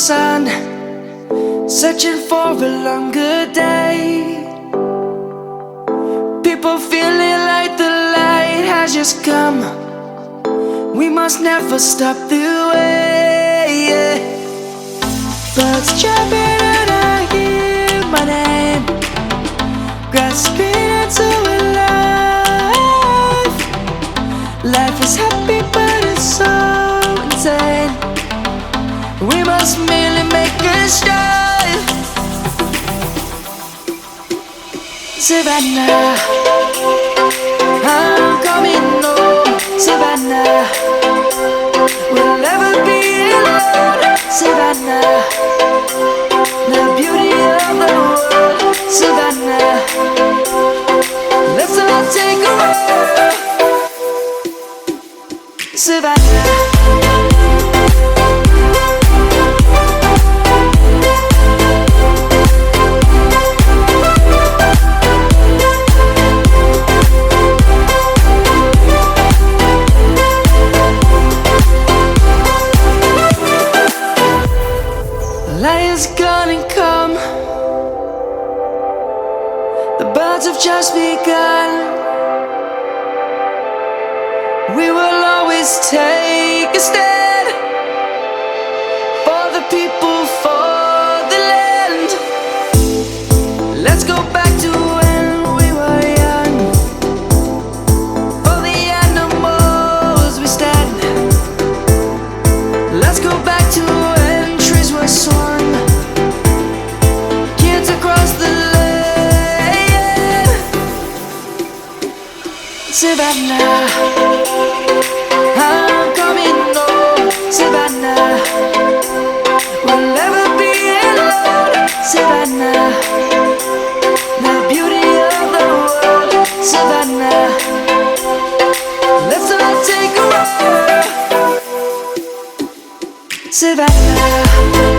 sun, searching for a longer day. People feeling like the light has just come. We must never stop the way. Birds chirping and I hear my name, grasping into a life. Life is happy but it's so insane. We must merely make a strive. Savannah, I'm coming home. Savannah, we'll never be alone. Savannah, the beauty of the world. Savannah, let's all take a walk. Savannah. Light is gonna come. The birds have just begun. We will always take a stand for the people, for the land. Let's go back to when we were young. For the animals we stand. Let's go back to when trees were swung. Kids across the land. Savannah, I'm coming home. Savannah, we'll never be alone. Savannah, the beauty of the world. Savannah, let's all take a walk. Savannah.